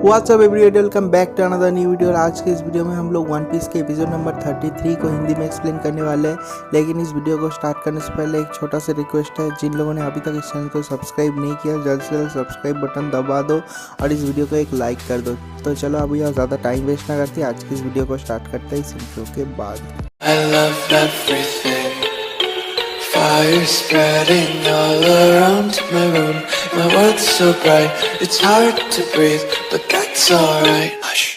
WhatsApp everyone, welcome back to another new video. और आज के इस वीडियो में हम लोग वन पीस के एपिसोड नंबर 33 को हिंदी में एक्सप्लेन करने वाले हैं। लेकिन इस वीडियो को स्टार्ट करने से पहले एक छोटा सा रिक्वेस्ट है, जिन लोगों ने अभी तक इस चैनल को सब्सक्राइब नहीं किया जल्द से जल्द सब्सक्राइब बटन दबा दो और इस वीडियो को एक लाइक कर दो। तो चलो अभी और ज़्यादा टाइम वेस्ट ना करते आज की इस वीडियो को स्टार्ट करते हैं इस इंट्रो के बाद। I love everything. Fire spreading all around my room. My world's so bright, it's hard to breathe, but that's alright. Hush.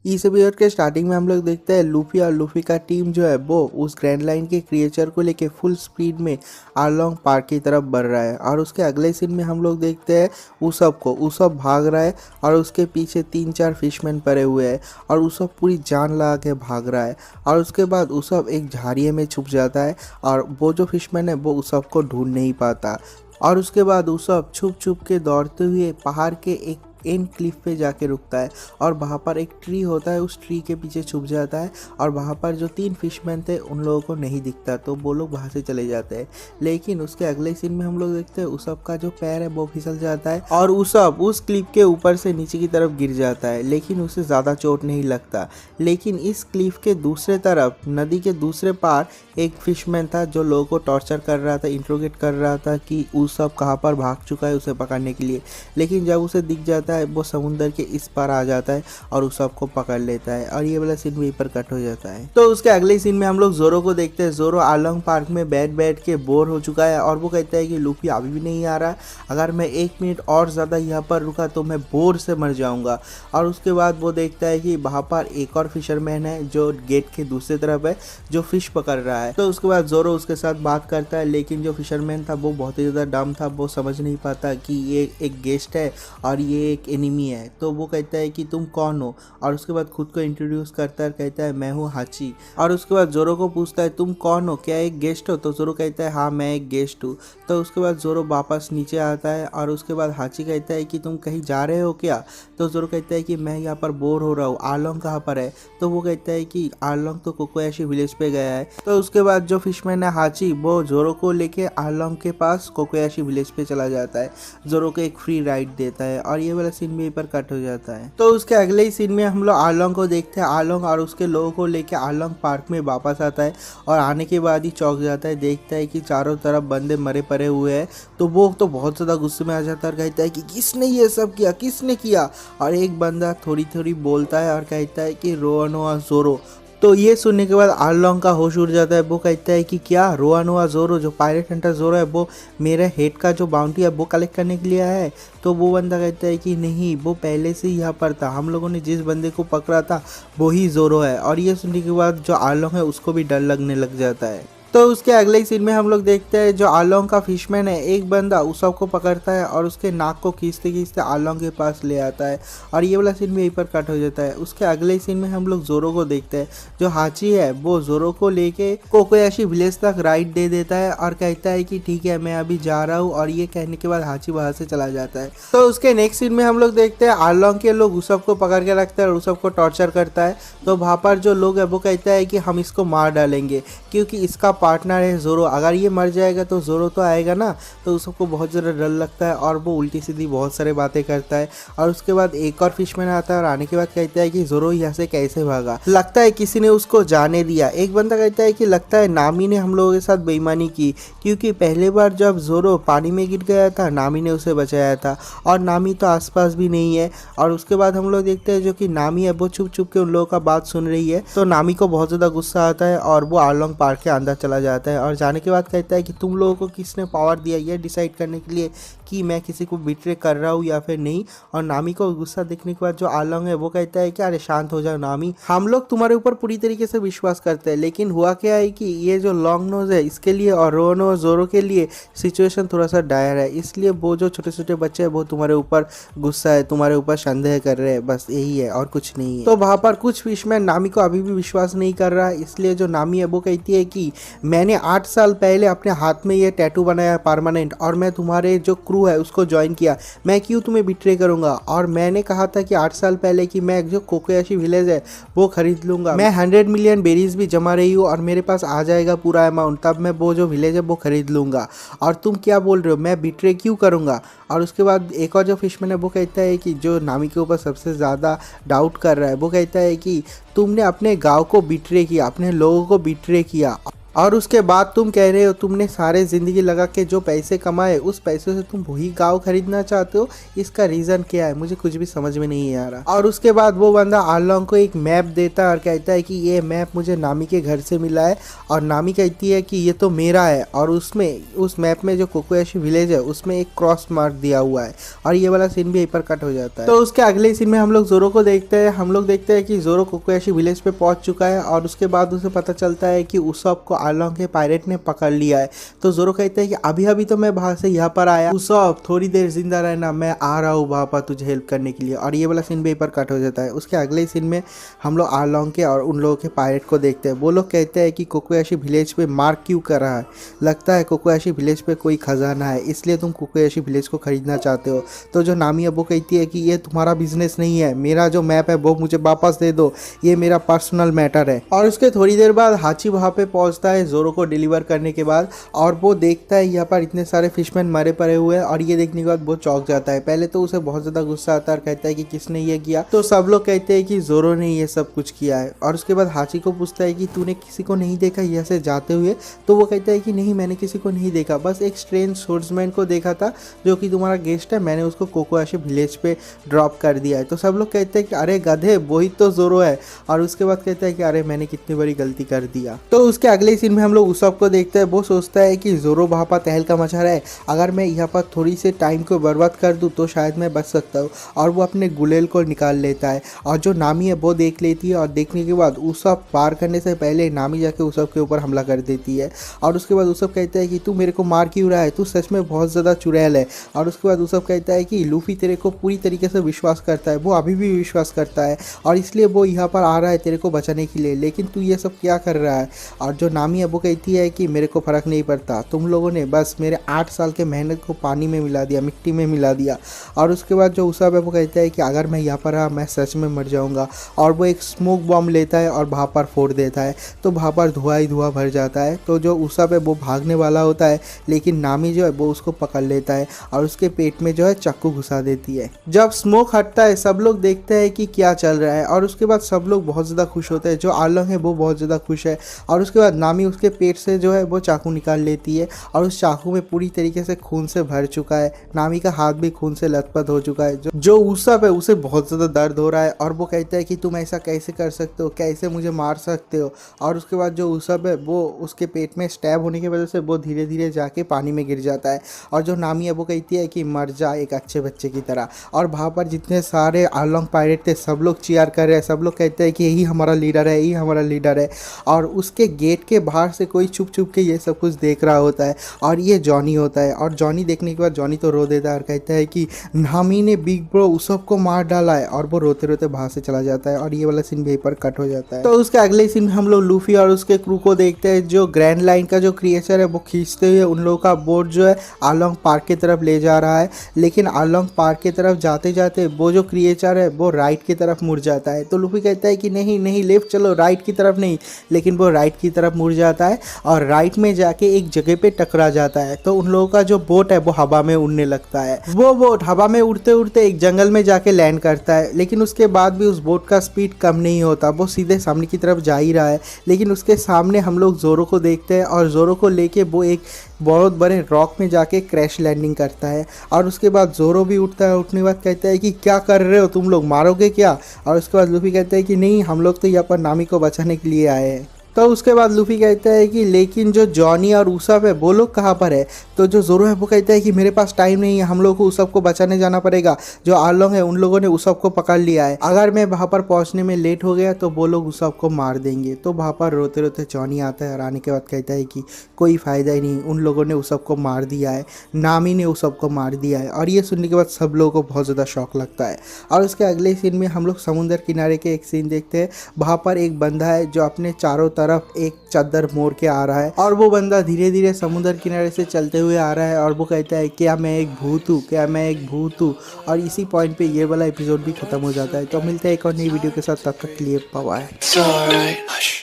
इस एपिसोड के स्टार्टिंग में हम लोग देखते हैं लूफी और लूफी का टीम जो है वो उस ग्रैंड लाइन के क्रिएचर को लेके फुल स्पीड में आरलोंग पार्क की तरफ बढ़ रहा है। और उसके अगले सीन में हम लोग देखते हैं उसब भाग रहा है और उसके पीछे 3-4 फिशमैन पड़े हुए हैं और उसब पूरी जान लगा के भाग रहा है। और उसके बाद उसब एक झाड़िए में छुप जाता है और वो जो फिशमैन है वो उसब को ढूंढ नहीं पाता। और उसके बाद उसब छुप के दौड़ते हुए पहाड़ के एक एंड क्लिफ पे जाके रुकता है और वहाँ पर एक ट्री होता है, उस ट्री के पीछे छुप जाता है। और वहाँ पर जो 3 फिशमैन थे उन लोगों को नहीं दिखता तो वो लोग वहाँ से चले जाते हैं। लेकिन उसके अगले सीन में हम लोग देखते हैं उसब का जो पैर है वो फिसल जाता है और उसब उस क्लिफ के ऊपर से नीचे की तरफ गिर जाता है, लेकिन उसे ज़्यादा चोट नहीं लगता। लेकिन इस क्लिफ के दूसरे तरफ नदी के दूसरे पार एक फिशमैन था जो लोगों को टॉर्चर कर रहा था, इंट्रोगेट कर रहा था कि उसब कहाँ पर भाग चुका है उसे पकड़ने के लिए। लेकिन जब उसे दिख जाता है वो समुंदर के इस पार आ जाता है और उस सबको पकड़ लेता है और ये वाला सीन वहीं पर कट हो जाता है। तो उसके अगले सीन में हम लोग जोरो को देखते हैं। जोरो आरलोंग पार्क में बैठ के बोर हो चुका है और वो कहता है कि लूफी अभी भी नहीं आ रहा, अगर मैं 1 मिनट और ज़्यादा यहाँ पर रुका तो मैं बोर से मर जाऊँगा। और उसके बाद वो देखता है कि वहाँ पर एक और फिशरमैन है जो गेट के दूसरी तरफ है जो फिश पकड़ रहा है। तो उसके बाद जोरो उसके साथ बात करता है, लेकिन जो फिशरमैन था वो बहुत ही ज़्यादा डम था, वो समझ नहीं पाता कि ये एक गेस्ट है और ये एक एनिमी है। तो वो कहता है कि तुम कौन हो और उसके बाद खुद को इंट्रोड्यूस करता है, कहता है मैं हूँ हाची। और उसके बाद जोरो को पूछता है तुम कौन हो, क्या एक गेस्ट हो? तो जोरो कहता है हाँ मैं एक गेस्ट हूँ। तो उसके बाद जोरो वापस नीचे आता है और उसके बाद हाची कहता है कि तुम कहीं जा रहे हो क्या? तो जोरो कहता है कि मैं यहाँ पर बोर हो रहा हूँ, आरलोंग कहाँ पर है? तो वो कहता है कि आरलोंग तो कोकोयाशी विलेज पे गया है। तो उसके बाद जो फिशमैन है हाची वो जोरो को लेके आरलोंग के पास कोकोयाशी विलेज पे चला जाता है, जोरो को एक फ्री राइड देता है और ये वाला सीन भी पर कट हो जाता है। तो उसके अगले ही सीन में हम लोग आरलोंग को देखते हैं। आरलोंग और उसके लोगों को लेके आरलोंग पार्क में वापस आता है और आने के बाद ही चौंक जाता है, देखता है कि चारों तरफ बंदे मरे पड़े हुए हैं। तो वो तो बहुत ज़्यादा गुस्से में आ जाता है और कहता है कि किसने ये सब किया, किसने किया? और एक बंदा थोड़ी बोलता है और कहता है कि रोआनोआ जोरो। तो ये सुनने के बाद आरलोंग का होश उड़ जाता है। वो कहता है कि क्या रोआनोआ जोरो जो पायरेट हंटर जोरो है वो मेरे हेड का जो बाउंटी है वो कलेक्ट करने के लिए है? तो वो बंदा कहता है कि नहीं, वो पहले से ही यहाँ पर था, हम लोगों ने जिस बंदे को पकड़ा था वो ही जोरो है। और ये सुनने के बाद जो आरलोंग है उसको भी डर लगने लग जाता है। तो उसके अगले ही सीन में हम लोग देखते हैं जो आरलोंग का फिशमैन है एक बंदा उसब को पकड़ता है और उसके नाक को खींचते आरलोंग के पास ले आता है और ये वाला सीन भी यहीं पर कट हो जाता है। उसके अगले ही सीन में हम लोग जोरो को देखते हैं। जो हाची है वो जोरो को लेके कोकोयाशी विलेज तक राइड दे देता है और कहता है कि ठीक है मैं अभी जा रहा हूँ, और ये कहने के बाद हाची वहाँ से चला जाता है। तो उसके नेक्स्ट सीन में हम लोग देखते हैं आरलोंग के लोग उसब को पकड़ के रखते हैं और उसब को टॉर्चर करता है। तो वहाँ पर जो लोग है वो कहता है कि हम इसको मार डालेंगे क्योंकि इसका पार्टनर है जोरो, अगर ये मर जाएगा तो जोरो तो आएगा ना। तो उसको बहुत ज़्यादा डर लगता है और वो उल्टी सीधी बहुत सारे बातें करता है। और उसके बाद एक और फिशमैन आता है और आने के बाद कहता है कि जोरो यहाँ से कैसे भागा, लगता है किसी ने उसको जाने दिया। एक बंदा कहता है कि लगता है नामी ने हम लोगों के साथ बेईमानी की, क्योंकि पहले बार जब जोरो पानी में गिर गया था नामी ने उसे बचाया था और नामी तो आसपास भी नहीं है। और उसके बाद हम लोग देखते हैं जो कि नामी है वो छुप के उन लोगों का बात सुन रही है। तो नामी को बहुत ज़्यादा गुस्सा आता है और वो आरलोंग पार्क के अंदर चला जाता है और जाने के बाद कहता है कि तुम लोगों को किसने पावर दिया ये डिसाइड करने के लिए कि मैं किसी को बिट्रे कर रहा हूँ या फिर नहीं? और नामी को गुस्सा देखने के बाद जो आरलोंग है वो कहता है कि अरे शांत हो जाओ नामी, हम लोग तुम्हारे ऊपर पूरी तरीके से विश्वास करते हैं, लेकिन हुआ क्या है कि ये जो लॉन्ग नोज है इसके लिए और रोनो और जोरो के लिए सिचुएशन थोड़ा सा डायर है, इसलिए वो जो छोटे छोटे बच्चे हैं वो तुम्हारे ऊपर गुस्सा है, तुम्हारे ऊपर संदेह कर रहे हैं, बस यही है और कुछ नहीं है। तो वहाँ पर कुछ फिशमैन नामी को अभी भी विश्वास नहीं कर रहा है, इसलिए जो नामी है वो कहती है कि मैंने 8 साल पहले अपने हाथ में ये टैटू बनाया परमानेंट, और मैं तुम्हारे जो क्रू है उसको ज्वाइन किया, मैं क्यों तुम्हें बिट्रे करूँगा। और मैंने कहा था कि 8 साल पहले कि मैं जो कोकोयाशी विलेज है वो खरीद लूँगा, मैं 100 मिलियन बेरीज भी जमा रही हूँ और मेरे पास आ जाएगा पूरा अमाउंट, तब मैं वो जो विलेज है वो खरीद लूँगा। और तुम क्या बोल रहे हो, मैं बिट्रे क्यों करूँगा। और उसके बाद एक और जो फिशमैन है वो कहता है कि जो नामी के ऊपर सबसे ज़्यादा डाउट कर रहा है, वो कहता है कि तुमने अपने गांव को बिट्रे किया, अपने लोगों को बिट्रे किया, और उसके बाद तुम कह रहे हो तुमने सारे ज़िंदगी लगा के जो पैसे कमाए उस पैसों से तुम वही गांव खरीदना चाहते हो। इसका रीज़न क्या है, मुझे कुछ भी समझ में नहीं आ रहा। और उसके बाद वो बंदा आरलोंग को एक मैप देता है और कहता है कि ये मैप मुझे नामी के घर से मिला है, और नामी कहती है कि ये तो मेरा है, और उसमें उस मैप में जो कोकोयाशी विलेज है उसमें एक क्रॉस मार्क दिया हुआ है। और ये वाला सीन भी यहीं पर कट हो जाता है। तो उसके अगले सीन में हम लोग जोरो को देखते हैं। हम लोग देखते हैं कि जोरो कोकोयाशी विलेज पे पहुंच चुका है, और उसके बाद उसे पता चलता है कि उसॉप को आरलोंग के पायरेट ने पकड़ लिया है। तो जोरो कहता है कि अभी अभी तो मैं बाहर से यहाँ पर आया, उसॉप थोड़ी देर जिंदा रहना, मैं आ रहा हूँ वहाँ पर तुझे हेल्प करने के लिए। और ये वाला सीन भी पर कट हो जाता है। उसके अगले सीन में हम लोग आरलोंग के और उन लोगों के पायरेट को देखते हैं। वो लोग कहते हैं कि कोकोयाशी विलेज पे मार्क क्यों कर रहा है, लगता है कोकोयाशी विलेज पे कोई खजाना है, इसलिए तुम कोकोयाशी विलेज को खरीदना चाहते हो। तो जो नामी है वो कहती है कि ये तुम्हारा बिजनेस नहीं है, मेरा जो मैप है वो मुझे वापस दे दो, ये मेरा पर्सनल मैटर है। और उसके थोड़ी देर बाद हाची वहाँ पे पहुँचता है जोरो को डिलीवर करने के बाद, और वो देखता है यहाँ पर इतने सारे फिशमैन मरे पड़े हुए हैं, और ये देखने के बाद वो चौंक जाता है। पहले तो उसे बहुत ज़्यादा गुस्सा आता है और कहता है कि किसने ये किया। तो सब लोग कहते हैं कि जोरो ने ये सब कुछ किया है। और उसके बाद हाची को पूछता है कि तूने किसी को नहीं देखा यहाँ से जाते हुए। तो वो कहता है कि नहीं, मैंने किसी को नहीं देखा, बस एक स्ट्रेंज सोर्समैन को देखा था जो कि तुम्हारा गेस्ट है, मैंने उसको कोकोयाशी विलेज पे ड्रॉप कर दिया है। तो सब लोग कहते हैं कि अरे गधे, वही तो जोरो है। और उसके बाद कहता है कि अरे मैंने कितनी बड़ी गलती कर दिया। तो उसके अगले सीन में हम लोग उसॉप को देखते हैं। वो सोचता है कि जोरो वहाँ पर तहलका मचा रहा है, अगर मैं यहाँ पर थोड़ी से टाइम को बर्बाद कर दूँ तो शायद मैं बच सकता हूँ। और वो अपने गुलेल को निकाल लेता है, और जो नामी है वो देख लेती है, और देखने के बाद उसॉप पार करने से पहले नामी जाके उसॉप के ऊपर हमला कर देती है। और उसके बाद उसॉप कहता है कि तू मेरे को मार क्यों रहा है, तू सच में बहुत ज़्यादा चुड़ैल है। और उसके बाद उसॉप कहता है कि लूफी तेरे को पूरी तरीके से विश्वास करता है, वो अभी भी विश्वास करता है, और इसलिए वो यहाँ पर आ रहा है तेरे को बचाने के लिए, लेकिन तू ये सब क्या कर रहा है। और जो नामी है वो कहती है कि मेरे को फ़र्क नहीं पड़ता, तुम लोगों ने बस मेरे 8 साल के मेहनत को पानी में मिला दिया, मिट्टी में मिला दिया। और उसके बाद जो उसॉप है वो कहता है कि अगर मैं यहाँ पर रहा मैं सच में मर जाऊँगा। और वो एक स्मोक बॉम्ब लेता है और वहाँ पर फोड़ देता है, तो वहाँ पर धुआं ही धुआं भर जाता है। तो जो उसॉप है वो भागने वाला होता है, लेकिन नामी जो है वो उसको पकड़ लेता है और उसके पेट में जो है चाकू घुसा देती है। जब स्मोक हटता है सब लोग देखते हैं कि क्या चल रहा है, और उसके बाद सब लोग बहुत ज़्यादा खुश होते हैं। जो आरलोंग है वो बहुत ज़्यादा खुश है। और उसके बाद नामी उसके पेट से जो है वो चाकू निकाल लेती है, और उस चाकू में पूरी तरीके से खून से भर चुका है। नामी का हाथ भी खून से लथपथ हो चुका है। जो उसॉप है उसे बहुत ज़्यादा दर्द हो रहा है, और वो कहता है कि तुम ऐसा कैसे कर सकते हो, कैसे मुझे मार सकते हो। और उसके बाद जो उसॉप है वो उसके पेट में स्टैब होने की वजह से वो धीरे धीरे जाके पानी में गिर जाता है। और जो नामी है वो कहती है कि मर जा एक अच्छे बच्चे की तरह। और वहाँ पर जितने सारे आरलोंग पायरेट थे सब लोग चीयर कर रहे हैं, सब लोग कहते हैं कि यही हमारा लीडर है, यही हमारा लीडर है। और उसके गेट के बाहर से कोई छुप छुप के ये सब कुछ देख रहा होता है, और ये जॉनी होता है। और जॉनी देखने के बाद जॉनी तो रो देता है और कहता है कि नामी ने बिग ब्रो उसॉप को मार डाला है, और वो रोते रोते बाहर से चला जाता है। और ये वाला सीन भी पर कट हो जाता है। तो उसके अगले सीन में हम लोग लूफी और उसके क्रू को देखते हैं। जो ग्रैंड लाइन का जो क्रिएचर है वो खींचते हुए उन लोगों का बोट जो है आरलोंग पार्क की तरफ ले जा रहा है, लेकिन आरलोंग पार्क की तरफ जाते जाते वो जो क्रिएचर है वो राइट की तरफ मुड़ जाता है। तो लूफी कहता है कि नहीं नहीं, लेफ्ट चलो, राइट की तरफ नहीं। लेकिन वो राइट की तरफ मुड़ जाता है और राइट में जाके एक जगह पे टकरा जाता है। तो उन लोगों का जो बोट है वो हवा में उड़ने लगता है। वो बोट हवा में उड़ते उड़ते एक जंगल में जाके लैंड करता है, लेकिन उसके बाद भी उस बोट का स्पीड कम नहीं होता, वो सीधे सामने की तरफ जा ही रहा है। लेकिन उसके सामने हम लोग जोरो को देखते हैं, और जोरो को लेके वो एक बहुत बड़े रॉक में जाके क्रैश लैंडिंग करता है। और उसके बाद जोरो भी उठता है, उठने के बाद कहता है कि क्या कर रहे हो तुम लोग, मारोगे क्या। और उसके बाद लूफी कहता है कि नहीं, हम लोग तो यहाँ पर नामी को बचाने के लिए आए हैं। तो उसके बाद लूफी कहता है कि लेकिन जो जॉनी और उसॉप है वो लोग कहाँ पर है। तो जो जोरो है वो कहता है कि मेरे पास टाइम नहीं है, हम लोग को उसॉप को बचाने जाना पड़ेगा। जो आरलोंग है उन लोगों ने उसॉप को पकड़ लिया है, अगर मैं वहाँ पर पहुँचने में लेट हो गया तो वो लोग उसॉप को मार देंगे। तो वहाँ पर रोते रोते जॉनी आता है, और आने के बाद कहता है कि कोई फ़ायदा ही नहीं, उन लोगों ने उसॉप को मार दिया है, नामी ने उसॉप को मार दिया है। और ये सुनने के बाद सब लोगों को बहुत ज़्यादा शौक लगता है। और उसके अगले सीन में हम लोग समुद्र किनारे के एक सीन देखते हैं। वहाँ पर एक बंदा है जो अपने चारों तरफ तरफ एक चादर मोड़ के आ रहा है और वो बंदा धीरे धीरे समुद्र किनारे से चलते हुए आ रहा है और वो कहता है क्या मैं एक भूत हूँ, क्या मैं एक भूत हूँ। और इसी पॉइंट पे ये वाला एपिसोड भी खत्म हो जाता है। तो मिलते हैं एक और नई वीडियो के साथ, तब तक के लिए bye bye. It's alright. Hush.